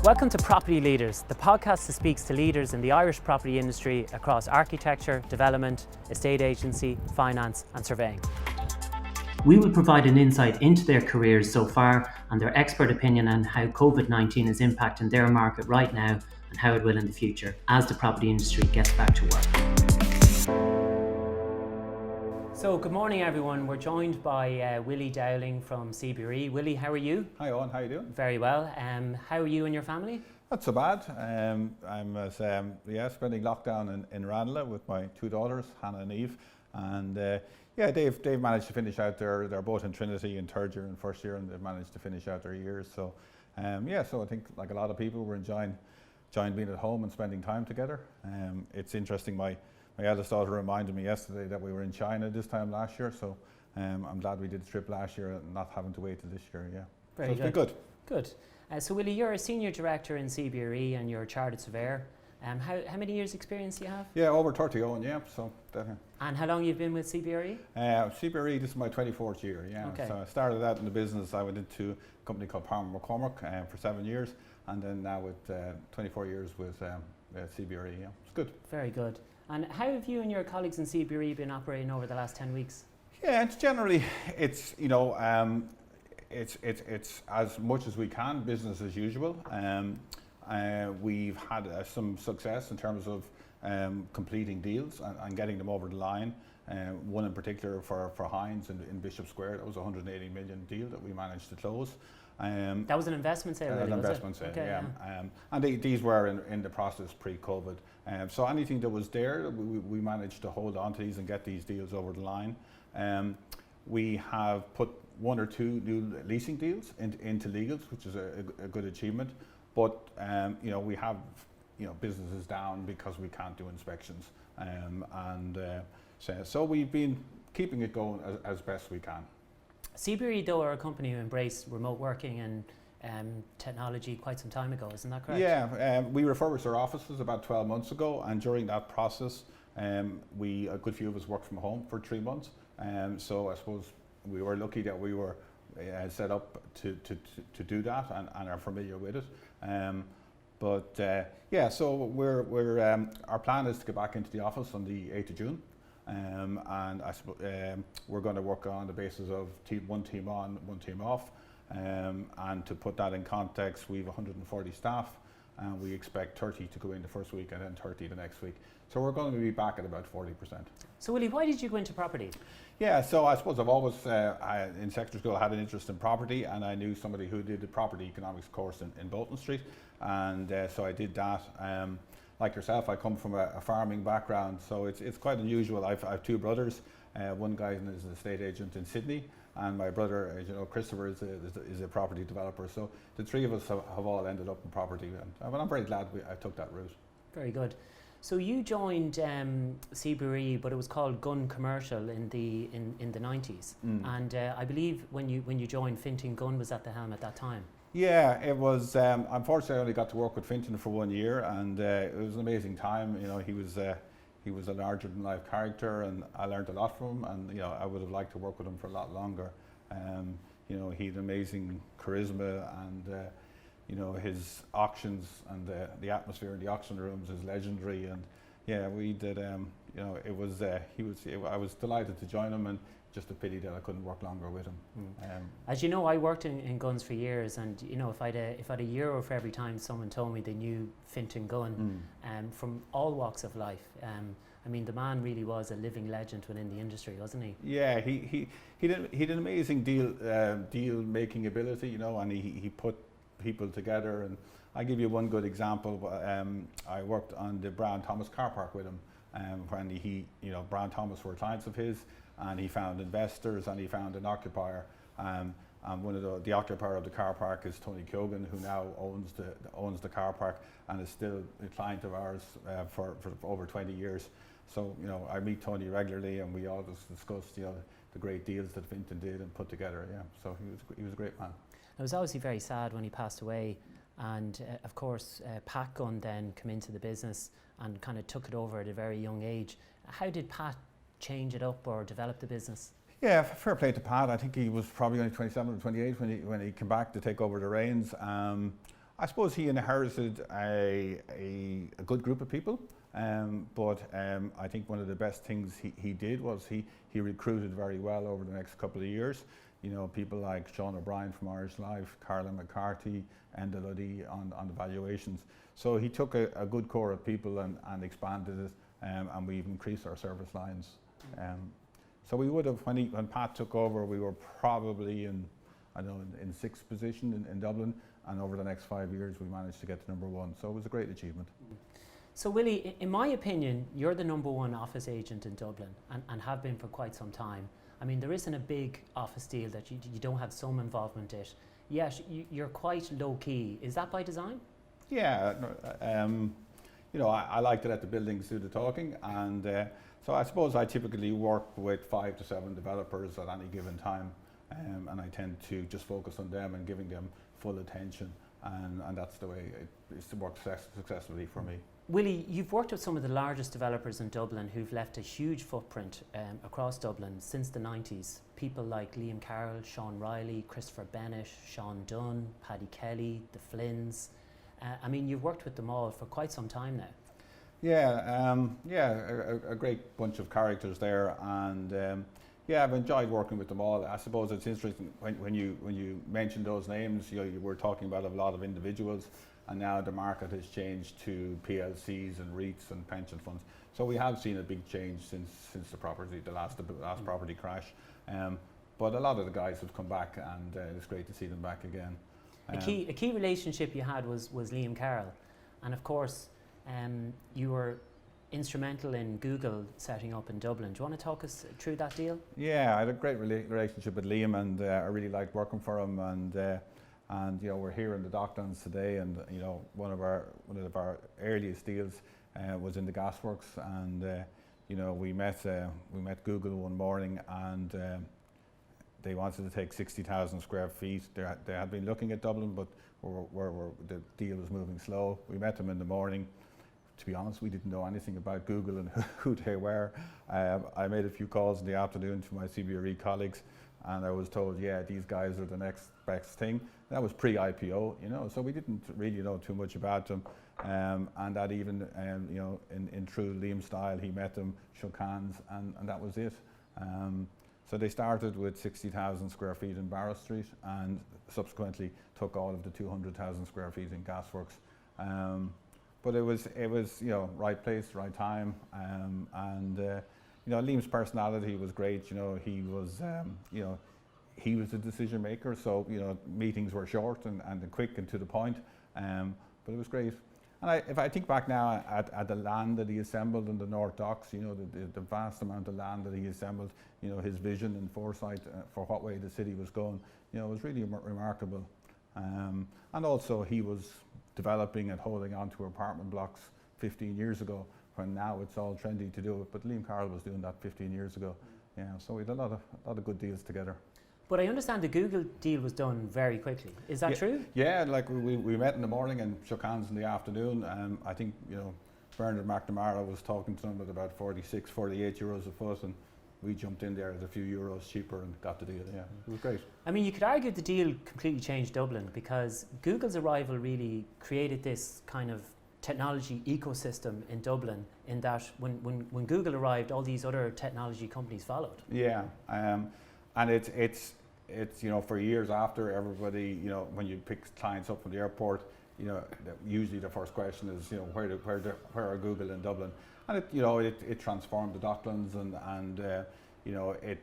Welcome to Property Leaders, the podcast that speaks to leaders in the Irish property industry across architecture, development, estate agency, finance and surveying. We will provide an insight into their careers so far and their expert opinion on how COVID-19 is impacting their market right now and how it will in the future as the property industry gets back to work. So good morning everyone, we're joined by Willie Dowling from CBRE. Willie, how are you? Hi Owen, how are you doing? Very well. How are you and your family? Not so bad. I'm spending lockdown in Ranelagh with my two daughters, Hannah and Eve. And they've managed to finish out they're both in Trinity in third year and first year, and they've managed to finish out their years. So so I think like a lot of people, we're enjoying being at home and spending time together. It's interesting, my eldest daughter reminded me yesterday that we were in China this time last year, so I'm glad we did the trip last year and not having to wait till this year, yeah. Very so it's been good. Good. So Willie, you're a senior director in CBRE and you're a chartered surveyor. How many years experience do you have? Yeah, over 30, Owen, yeah. So and how long you've been with CBRE? CBRE, this is my 24th year, yeah. Okay. So I started out in the business, I went into a company called Palmer McCormick for 7 years, and then now with 24 years with CBRE, yeah. It's good. Very good. And how have you and your colleagues in CBRE been operating over the last 10 weeks? Yeah, it's generally, it's as much as we can, business as usual. We've had some success in terms of completing deals and getting them over the line. One in particular for Hines in Bishop Square, that was a 180 million deal that we managed to close. That was an investment sale, really, an investment sale, okay, yeah. And these were in the process pre-COVID. So anything that was there, we managed to hold on to these and get these deals over the line. We have put one or two new leasing deals into legals, which is a good achievement. But we have businesses down because we can't do inspections, so we've been keeping it going as best we can. CBRE, though, are a company who embraced remote working and technology quite some time ago, isn't that correct? Yeah, we refurbished our offices about 12 months ago, and during that process, a good few of us worked from home for 3 months. So I suppose we were lucky that we were set up to do that and are familiar with it. So we're our plan is to get back into the office on the 8th of June. And I suppose we're going to work on the basis of one team on, one team off. And to put that in context, we have 140 staff, and we expect 30 to go in the first week and then 30 the next week. So we're going to be back at about 40%. So Willie, why did you go into property? Yeah, so I suppose I've always, in secondary school, had an interest in property, and I knew somebody who did the property economics course in Bolton Street, and so I did that. Like yourself, I come from a farming background, so it's quite unusual. I have two brothers. One guy is an estate agent in Sydney, and my brother, Christopher, is a property developer. So the three of us have all ended up in property, and I'm very glad I took that route. Very good. So you joined CBRE, but it was called Gun Commercial in the 90s, and I believe when you joined, Fintan Gunn was at the helm at that time. Yeah, it was. Unfortunately, I only got to work with Fintan for 1 year, and it was an amazing time. He was a larger-than-life character, and I learned a lot from him. And I would have liked to work with him for a lot longer. He had amazing charisma, and his auctions and the atmosphere in the auction rooms is legendary. And yeah, we did. It was. I was delighted to join him, and just a pity that I couldn't work longer with him. As you know, I worked in guns for years, and if I had a euro for every time someone told me they knew Fintan Gunn, from all walks of life. The man really was a living legend within the industry, wasn't he? Yeah, he did an amazing deal making ability, and he put people together. And I'll give you one good example. I worked on the Brown Thomas car park with him, when Brown Thomas were clients of his, and he found investors and he found an occupier. And one of the occupier of the car park is Tony Keoghan, who now owns the car park and is still a client of ours for over 20 years. So I meet Tony regularly, and we always discuss the great deals that Fintan did and put together. Yeah, so he was a great man. It was obviously very sad when he passed away, and of course Pat Gunn then came into the business and kind of took it over at a very young age. How did Pat change it up or develop the business? Yeah, fair play to Pat. I think he was probably only 27 or 28 when he came back to take over the reins. I suppose he inherited a good group of people, but I think one of the best things he did was he recruited very well over the next couple of years. You know, people like Sean O'Brien from Irish Life, Carla McCarthy, Enda Luddy on the valuations. So he took a good core of people and expanded it, and we've increased our service lines. So we would have, when Pat took over, we were probably in sixth position in Dublin, and over the next 5 years we managed to get to number one. So it was a great achievement. So Willie, in my opinion, you're the number one office agent in Dublin, and have been for quite some time. I mean, there isn't a big office deal that you don't have some involvement in. Yet you're quite low key. Is that by design? Yeah, you know, I like to let the buildings do the talking, and so I suppose I typically work with 5 to 7 developers at any given time, and I tend to just focus on them and giving them full attention, and that's the way it's worked successfully for me. Willie, you've worked with some of the largest developers in Dublin who've left a huge footprint across Dublin since the 90s. People like Liam Carroll, Sean Reilly, Christopher Bennett, Sean Dunn, Paddy Kelly, the Flynns. I mean, you've worked with them all for quite some time now. Yeah, a great bunch of characters there, and yeah, I've enjoyed working with them all. I suppose it's interesting when you mention those names. You were talking about a lot of individuals, and now the market has changed to PLCs and REITs and pension funds. So we have seen a big change since the last property crash. But a lot of the guys have come back, and it's great to see them back again. A key relationship you had was Liam Carroll, and of course you were instrumental in Google setting up in Dublin. Do you want to talk us through that deal? Yeah, I had a great relationship with Liam, and I really liked working for him. And you know, we're here in the Docklands today, and you know, one of our earliest deals was in the gasworks, and you know, we met Google one morning, and they wanted to take 60,000 square feet. They had been looking at Dublin, but the deal was moving slow. We met them in the morning. To be honest, we didn't know anything about Google and who they were. I made a few calls in the afternoon to my CBRE colleagues, and I was told, yeah, these guys are the next best thing. That was pre-IPO, you know, so we didn't really know too much about them. And that even, you know, in true Liam style, he met them, shook hands, and that was it. So they started with 60,000 square feet in Barrow Street, and subsequently took all of the 200,000 square feet in gasworks. But it was you know, right place, right time, and you know, Liam's personality was great. You know, he was he was the decision maker, so you know, meetings were short and quick and to the point, but it was great. And if I think back now at the land that he assembled in the North Docks, you know, the vast amount of land that he assembled, you know, his vision and foresight for what way the city was going, you know, was really remarkable. And also he was developing and holding on to apartment blocks 15 years ago, when now it's all trendy to do it. But Liam Carroll was doing that 15 years ago. Yeah, so we had a lot of good deals together. But I understand the Google deal was done very quickly. Is that true? Yeah, like we met in the morning and shook hands in the afternoon. I think, you know, Bernard McNamara was talking to them at about 46, 48 euros a foot, and we jumped in there at a few euros cheaper and got the deal. Yeah, it was great. I mean, you could argue the deal completely changed Dublin, because Google's arrival really created this kind of technology ecosystem in Dublin, in that when Google arrived, all these other technology companies followed. Yeah, and it's you know, for years after, everybody, you know, when you pick clients up from the airport, you know, usually the first question is, you know, where are Google in Dublin? And it, you know, it transformed the Docklands, and you know, it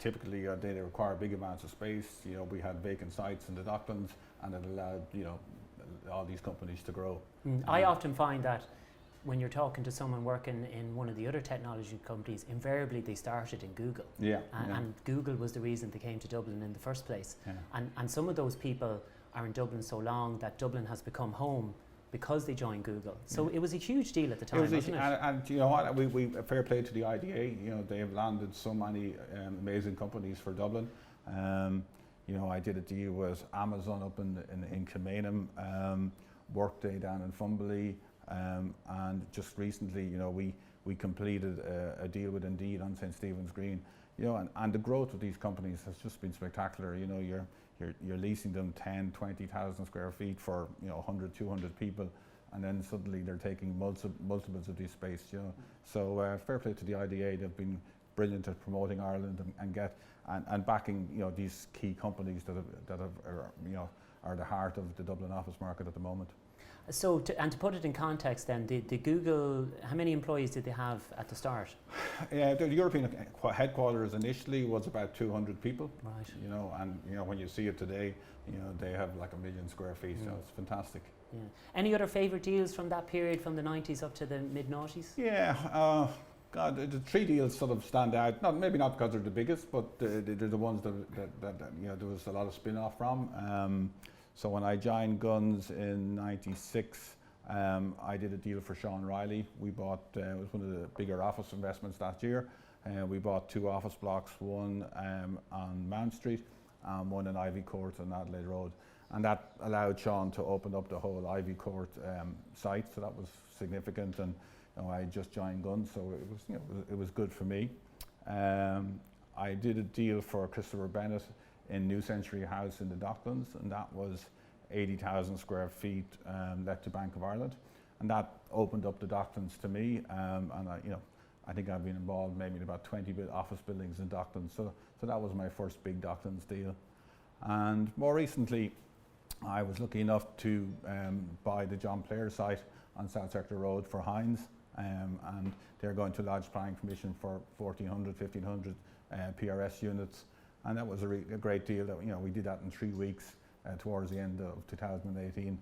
typically they require big amounts of space. You know, we had vacant sites in the Docklands, and it allowed, you know, all these companies to grow. I often find that when you're talking to someone working in one of the other technology companies, invariably they started in Google. Yeah, and Google was the reason they came to Dublin in the first place. Yeah. And some of those people are in Dublin so long that Dublin has become home because they joined Google. So it was a huge deal at the time, wasn't it? And you know what, we fair play to the IDA. You know, they have landed so many amazing companies for Dublin. You know, I did a deal with Amazon up in Kilmainham, Workday down in Fumbally, and just recently, you know, we completed a deal with Indeed on St. Stephen's Green. You know, and the growth of these companies has just been spectacular. You know, you're leasing them 10, 20,000 square feet for 100, 200 people, and then suddenly they're taking multiples of this space. So fair play to the IDA. They've been brilliant at promoting Ireland and backing these key companies that are the heart of the Dublin office market at the moment. So, to put it in context then, the Google, how many employees did they have at the start? The European headquarters initially was about 200 people. Right. And when you see it today, they have like 1 million square feet, so it's fantastic. Yeah. Any other favourite deals from that period, from the 90s up to the mid-noughties? Yeah, God, the three deals sort of stand out. Maybe not because they're the biggest, but they're the ones that there was a lot of spin-off from. So when I joined Guns in '96, I did a deal for Owen Reilly. We bought, it was one of the bigger office investments that year. We bought 2 office blocks, one on Mount Street and one in Ivy Court on Adelaide Road. And that allowed Sean to open up the whole Ivy Court site, so that was significant. And I just joined Guns, so it was good for me. I did a deal for Christopher Bennett in New Century House in the Docklands, and that was 80,000 square feet let to Bank of Ireland, and that opened up the Docklands to me. And I think I've been involved maybe in about 20 office buildings in Docklands, so that was my first big Docklands deal. And more recently, I was lucky enough to buy the John Player site on South Sector Road for Hines, and they're going to lodge planning permission for 1,400, 1,500 PRS units. And that was a great deal. That we did that in 3 weeks towards the end of 2018.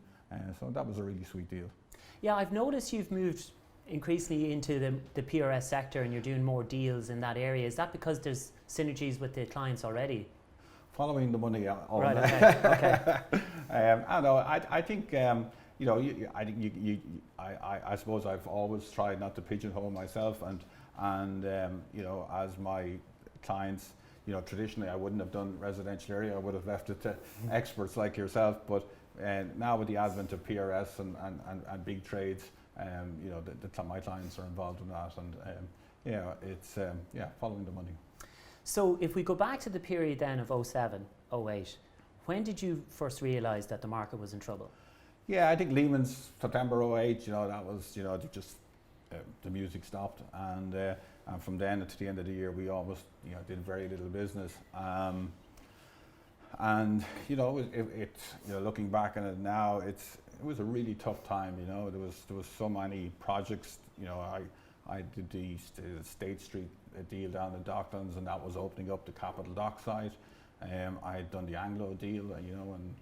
So that was a really sweet deal. Yeah, I've noticed you've moved increasingly into the PRS sector, and you're doing more deals in that area. Is that because there's synergies with the clients already? Following the money. Right. Okay. I think I suppose I've always tried not to pigeonhole myself, and as my clients. Traditionally I wouldn't have done residential area, I would have left it to experts like yourself, but now with the advent of PRS and big trades, my clients are involved in that, and it's following the money. So if we go back to the period then of 07, 08, when did you first realise that the market was in trouble? Yeah, I think Lehman's September 08, that was, just the music stopped, and from then to the end of the year, we almost, did very little business. And looking back on it now, it was a really tough time. There was so many projects. I did the State Street deal down in Docklands, and that was opening up the Capital Dock site. I had done the Anglo deal, and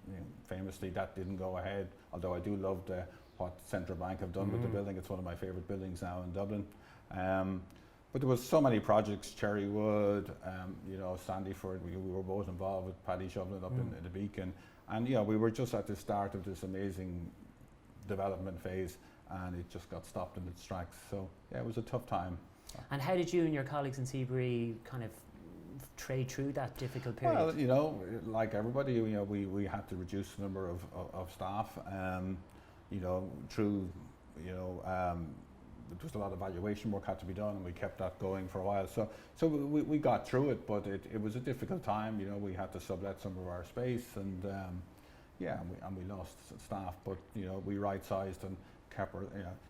famously that didn't go ahead. Although I do love what Central Bank have done with the building. It's one of my favourite buildings now in Dublin. But there was so many projects, Cherrywood, Sandyford. We were both involved with Paddy shoveling up in the Beacon, and we were just at the start of this amazing development phase, and it just got stopped in its tracks. So it was a tough time. And how did you and your colleagues in CBRE kind of trade through that difficult period? Well, like everybody, we had to reduce the number of staff. There was a lot of valuation work had to be done, and we kept that going for a while. So we got through it, but it was a difficult time. We had to sublet some of our space, and we lost staff. But we right-sized and kept. To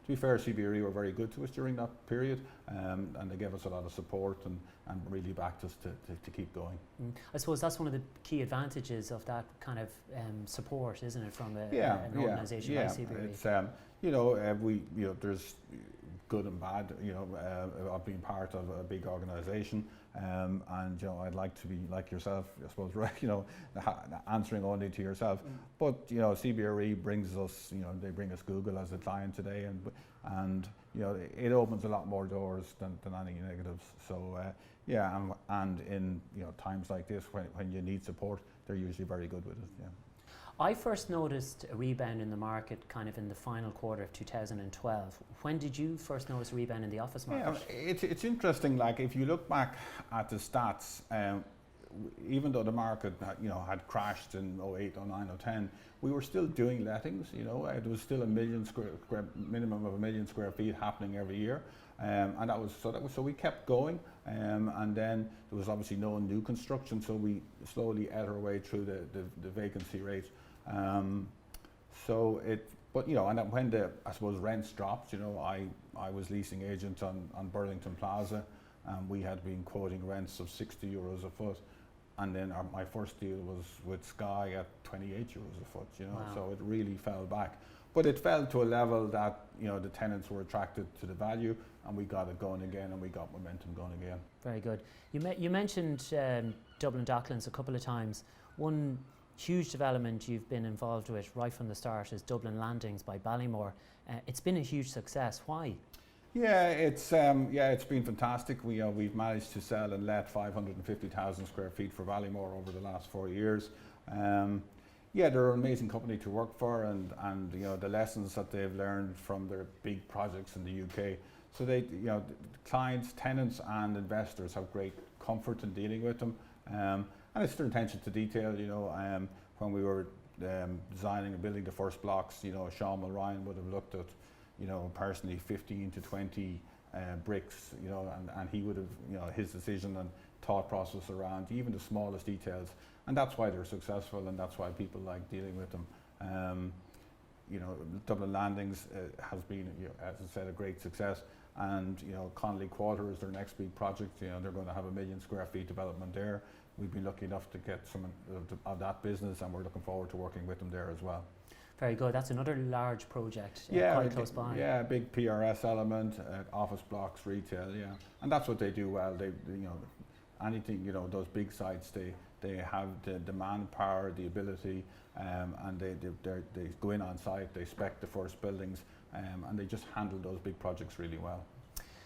be fair, CBRE were very good to us during that period, and they gave us a lot of support and really backed us to keep going. I suppose that's one of the key advantages of that kind of support, isn't it, from an organisation like CBRE? It's there's good and bad, of being part of a big organisation, and I'd like to be like yourself, I suppose, right? Answering only to yourself. But CBRE brings us, they bring us Google as a client today, and it opens a lot more doors than any negatives. So and in times like this when you need support, they're usually very good with it. Yeah. I first noticed a rebound in the market kind of in the final quarter of 2012. When did you first notice a rebound in the office market? Yeah, it's interesting. Like if you look back at the stats, even though the market had crashed in 08, 09, 10, we were still doing lettings. There was still minimum of 1 million square feet happening every year, and that was so we kept going. And then there was obviously no new construction, so we slowly ate our way through the vacancy rate. But you know, and when I suppose rents dropped, you know, I was leasing agent on Burlington Plaza, and we had been quoting rents of 60 euros a foot, and then my first deal was with Sky at 28 euros a foot. You know, wow. So it really fell back, but it fell to a level that, you know, the tenants were attracted to the value, and we got it going again, and we got momentum going again. Very good. You mentioned Dublin Docklands a couple of times. One huge development you've been involved with right from the start is Dublin Landings by Ballymore. It's been a huge success. Why? Yeah, it's been fantastic. We've managed to sell and let 550,000 square feet for Ballymore over the last 4 years. They're an amazing company to work for, and you know, the lessons that they've learned from their big projects in the UK. So they, you know, clients, tenants, and investors have great comfort in dealing with them. And it's their attention to detail. You know, when we were designing and building the first blocks, you know, Sean Mulryan would have looked at, you know, personally 15 to 20 bricks, you know, and he would have, you know, his decision and thought process around even the smallest details, and that's why they're successful, and that's why people like dealing with them. You know, Dublin Landings has been, you know, as I said, a great success, and you know, Connolly Quarter is their next big project. You know, they're going to have 1 million square feet development there. We've been lucky enough to get some of that business, and we're looking forward to working with them there as well. Very good. That's another large project, quite close by. Yeah, big PRS element, office blocks, retail. Yeah, and that's what they do well. They, you know, anything, you know, those big sites, they have the demand power, the ability, and they go in on site, they spec the first buildings, and they just handle those big projects really well.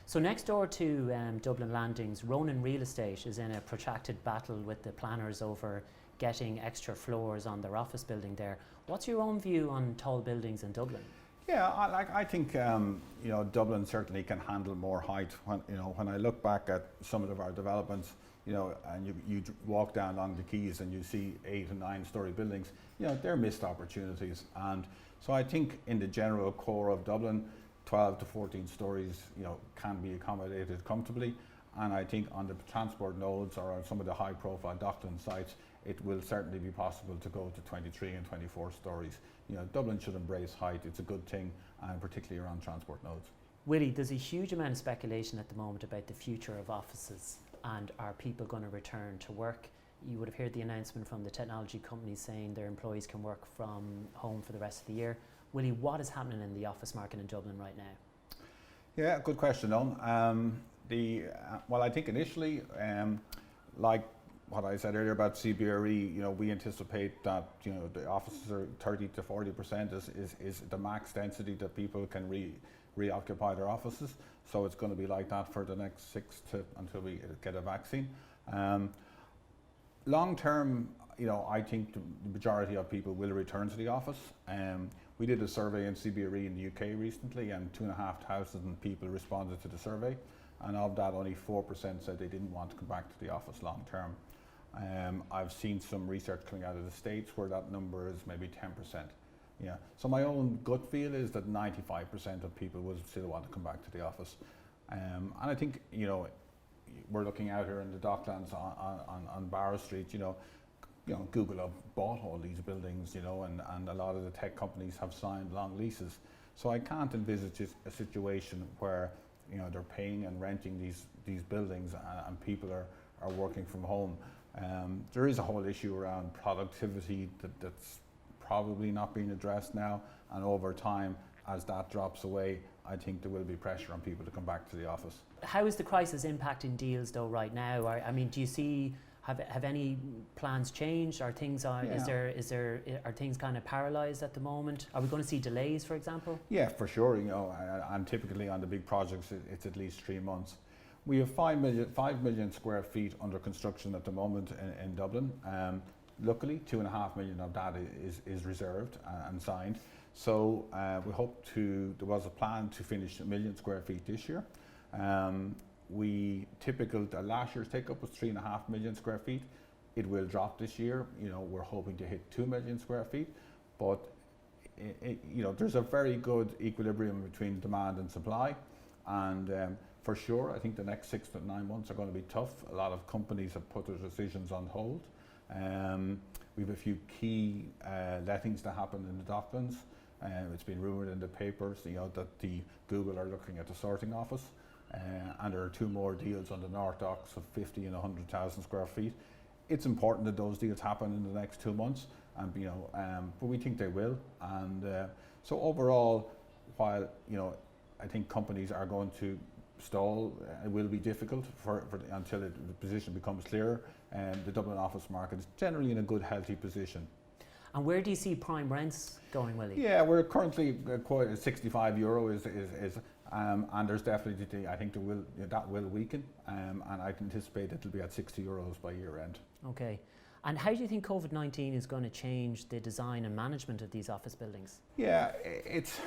So next door to Dublin Landings, Ronan Real Estate is in a protracted battle with the planners over getting extra floors on their office building there. What's your own view on tall buildings in Dublin? Yeah, I think you know, Dublin certainly can handle more height. When I look back at some of our developments, you know, and you walk down along the quays and you see 8 and 9 story buildings, you know, they're missed opportunities. And so I think in the general core of Dublin, 12 to 14 stories, you know, can be accommodated comfortably. And I think on the transport nodes or on some of the high profile Dockland sites, it will certainly be possible to go to 23 and 24 stories. You know, Dublin should embrace height. It's a good thing, and particularly around transport nodes. Willie, there's a huge amount of speculation at the moment about the future of offices, and are people going to return to work? You would have heard the announcement from the technology companies saying their employees can work from home for the rest of the year. Willie, what is happening in the office market in Dublin right now? Yeah, good question, Owen. Well, I think initially, like what I said earlier about CBRE, you know, we anticipate that, you know, the offices are 30 to 40% is the max density that people can reoccupy their offices. So it's going to be like that for the next until we get a vaccine. Long term, you know, I think the majority of people will return to the office. We did a survey in CBRE in the UK recently, and 2,500 people responded to the survey, and of that only 4% said they didn't want to come back to the office long term. I've seen some research coming out of the States where that number is maybe 10%. Yeah. So my own gut feel is that 95% of people will still want to come back to the office. And I think, you know, we're looking out here in the Docklands on Barrow Street, you know, Google have bought all these buildings, you know, and a lot of the tech companies have signed long leases. So I can't envisage a situation where, you know, they're paying and renting these buildings and people are working from home. There is a whole issue around productivity that's probably not being addressed now, and over time, as that drops away, I think there will be pressure on people to come back to the office. How is the crisis impacting deals though right now? I mean, do you see, have any plans changed? Are things are things kind of paralysed at the moment? Are we going to see delays, for example? Yeah, for sure. You know, and typically on the big projects, it's at least 3 months. We have 5 million square feet under construction at the moment in Dublin. Luckily, 2.5 million of that is reserved and signed. So we hope there was a plan to finish 1 million square feet this year. Last year's take-up was 3.5 million square feet. It will drop this year. You know, we're hoping to hit 2 million square feet, but you know, there's a very good equilibrium between demand and supply, and for sure. I think the next 6 to 9 months are going to be tough. A lot of companies have put their decisions on hold. We have a few key lettings to happen in the Docklands. It's been rumoured in the papers, that the Google are looking at the sorting office, and there are 2 more deals on the North Docks of 50 and 100,000 square feet. It's important that those deals happen in the next 2 months, and but we think they will. And so overall, while I think companies are going to stall, it will be difficult until the position becomes clearer. The Dublin office market is generally in a good, healthy position. And where do you see prime rents going, Willie? Yeah, we're currently quite €65 and there's definitely, I think that will weaken, and I anticipate it'll be at €60 by year end. Okay. And how do you think COVID-19 is going to change the design and management of these office buildings? Yeah, it's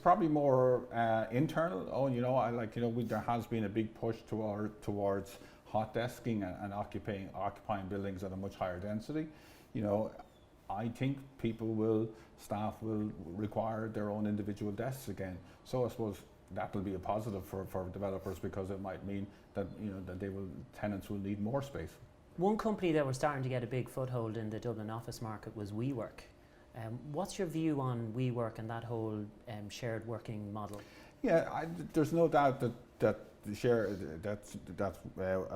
probably more internal. There has been a big push towards hot desking and occupying buildings at a much higher density. I think staff will require their own individual desks again. So I suppose that will be a positive for developers, because it might mean that tenants will need more space. One company that was starting to get a big foothold in the Dublin office market was WeWork. What's your view on WeWork and that whole shared working model? Yeah, there's no doubt that a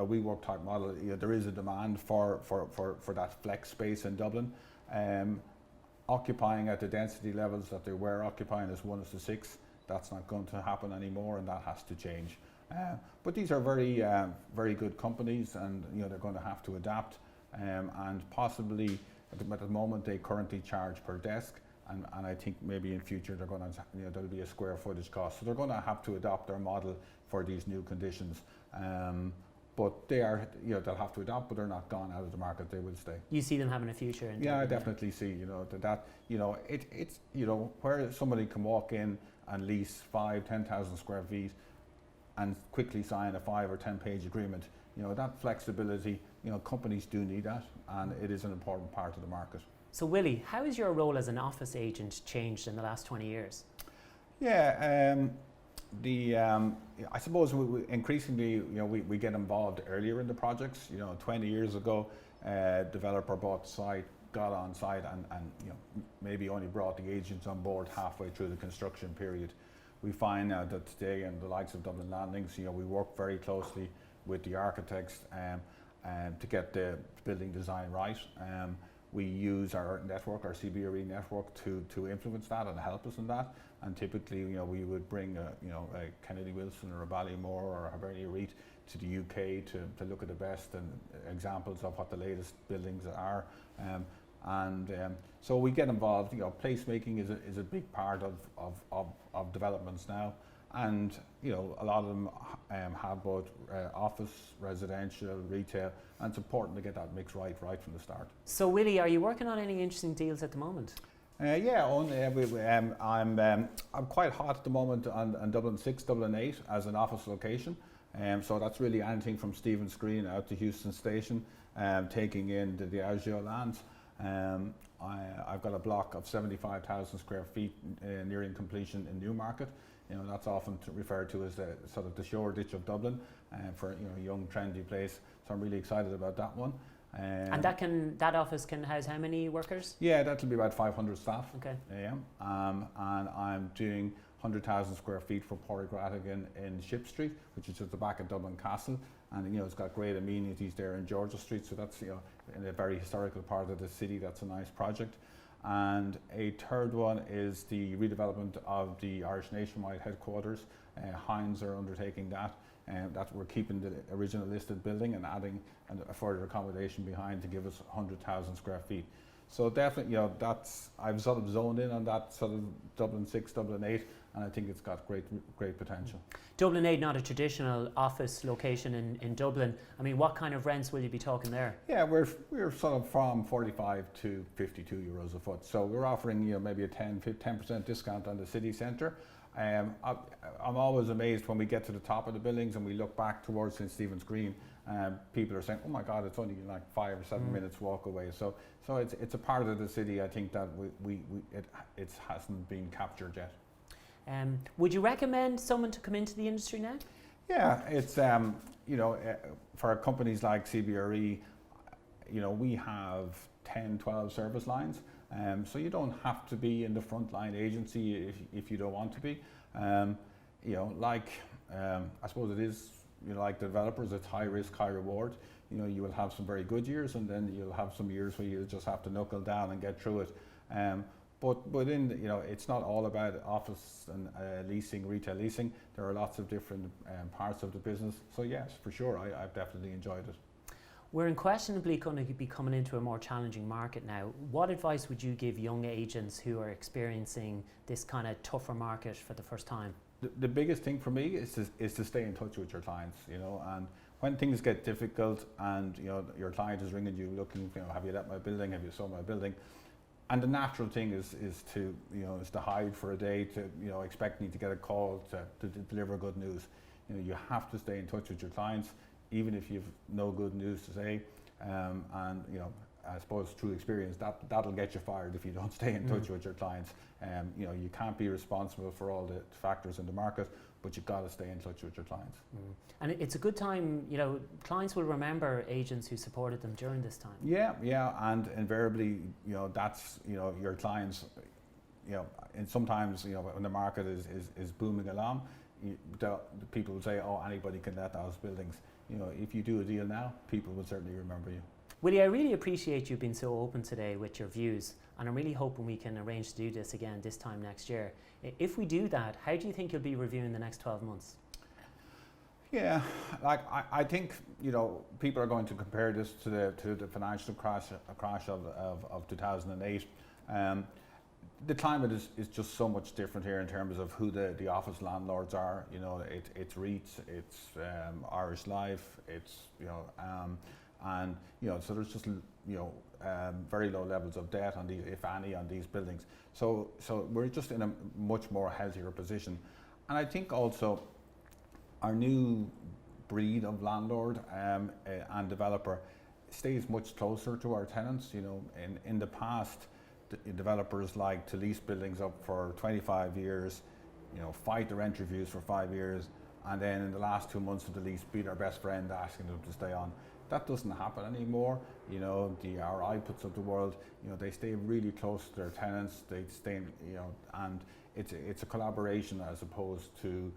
WeWork type model, there is a demand for that flex space in Dublin. Occupying at the density levels that they were occupying as 1:6, that's not going to happen anymore, and that has to change. But these are very good companies, and they're going to have to adapt. And possibly at the moment they currently charge per desk, and I think maybe in future they're going to there'll be a square footage cost. So they're going to have to adopt their model for these new conditions. But they'll have to adapt, but they're not gone out of the market. They will stay. You see them having a future in Dublin? Yeah, I definitely see. It's where somebody can walk in and lease 5,000-10,000 square feet and quickly sign a 5 or 10 page agreement. That flexibility. Companies do need that, and it is an important part of the market. So Willie, how has your role as an office agent changed in the last 20 years? Yeah. I suppose increasingly, we get involved earlier in the projects. 20 years ago, developer bought the site, got on site, and maybe only brought the agents on board halfway through the construction period. We find now that today, in the likes of Dublin Landings, we work very closely with the architects to get the building design right. We use our network, our CBRE network, to influence that and help us in that. And typically, we would bring a Kennedy Wilson or a Ballymore or a Hibernia Reid to the UK to look at the best and examples of what the latest buildings are. So we get involved. Placemaking is a big part of developments now, and a lot of them have both office, residential, retail, and it's important to get that mix right from the start. So Willie, are you working on any interesting deals at the moment? I'm quite hot at the moment on Dublin 6, Dublin 8 as an office location. So that's really anything from Stephen's Green out to Houston Station, taking in the Diageo lands. I've got a block of 75,000 square feet nearing completion in Newmarket. That's often referred to as the sort of the Shoreditch of Dublin, for a young trendy place. So I'm really excited about that one. And that office can house how many workers? Yeah, that'll be about 500 staff. Okay. Yeah. And I'm doing 100,000 square feet for Porrigratigan in Ship Street, which is at the back of Dublin Castle, and it's got great amenities there in Georgia Street. So that's in a very historical part of the city. That's a nice project. And a third one is the redevelopment of the Irish Nationwide headquarters. Hines are undertaking that. That we're keeping the original listed building and adding a further accommodation behind to give us 100,000 square feet. So definitely, I've sort of zoned in on that sort of Dublin 6, Dublin 8, and I think it's got great potential. Dublin 8, not a traditional office location in Dublin. I mean, what kind of rents will you be talking there? Yeah, we're sort of from 45 to 52 euros a foot. So we're offering maybe a 10% discount on the city centre. I'm always amazed when we get to the top of the buildings and we look back towards St. Stephen's Green. People are saying, "Oh my God, it's only like 5 or 7 minutes walk away." So it's a part of the city, I think, that it hasn't been captured yet. Would you recommend someone to come into the industry now? Yeah, it's for companies like CBRE, we have 10, 12 service lines. So you don't have to be in the frontline agency if you don't want to be. I suppose it is, like developers, it's high risk, high reward. You will have some very good years, and then you'll have some years where you'll just have to knuckle down and get through it. But it's not all about office and leasing, retail leasing. There are lots of different parts of the business. So yes, for sure, I've definitely enjoyed it. We're unquestionably going to be coming into a more challenging market now. What advice would you give young agents who are experiencing this kind of tougher market for the first time? The biggest thing for me is to stay in touch with your clients, and when things get difficult and your client is ringing you looking, have you let my building, have you sold my building? And the natural thing is to hide for a day, to expecting to get a call to deliver good news. You have to stay in touch with your clients, even if you've no good news to say. And I suppose through experience that'll get you fired if you don't stay in touch with your clients. You can't be responsible for all the factors in the market, but you've got to stay in touch with your clients. And it's a good time, clients will remember agents who supported them during this time. Yeah, and invariably, that's, your clients, and sometimes, when the market is booming along, the people will say, oh, anybody can let those buildings. If you do a deal now, people will certainly remember you. Willie, I really appreciate you being so open today with your views, and I'm really hoping we can arrange to do this again this time next year. If we do that, how do you think you'll be reviewing the next 12 months? Yeah, I think people are going to compare this to the financial crash of 2008. The climate is just so much different here in terms of who the office landlords are. It's REITs, it's Irish Life, it's and so there's just very low levels of debt on these, if any, on these buildings. So we're just in a much more healthier position, and I think also our new breed of landlord and developer stays much closer to our tenants. In the past, developers like to lease buildings up for 25 years, fight the rent reviews for 5 years, and then in the last 2 months of the lease be their best friend asking them to stay on. That doesn't happen anymore. The RI-Puts of the world, they stay really close to their tenants. They stay, and it's a collaboration as opposed to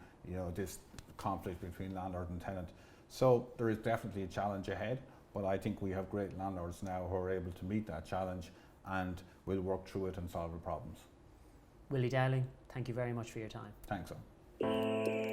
this conflict between landlord and tenant. So there is definitely a challenge ahead, but I think we have great landlords now who are able to meet that challenge and will work through it and solve the problems. Willie Dowling, thank you very much for your time. Thanks, Owen.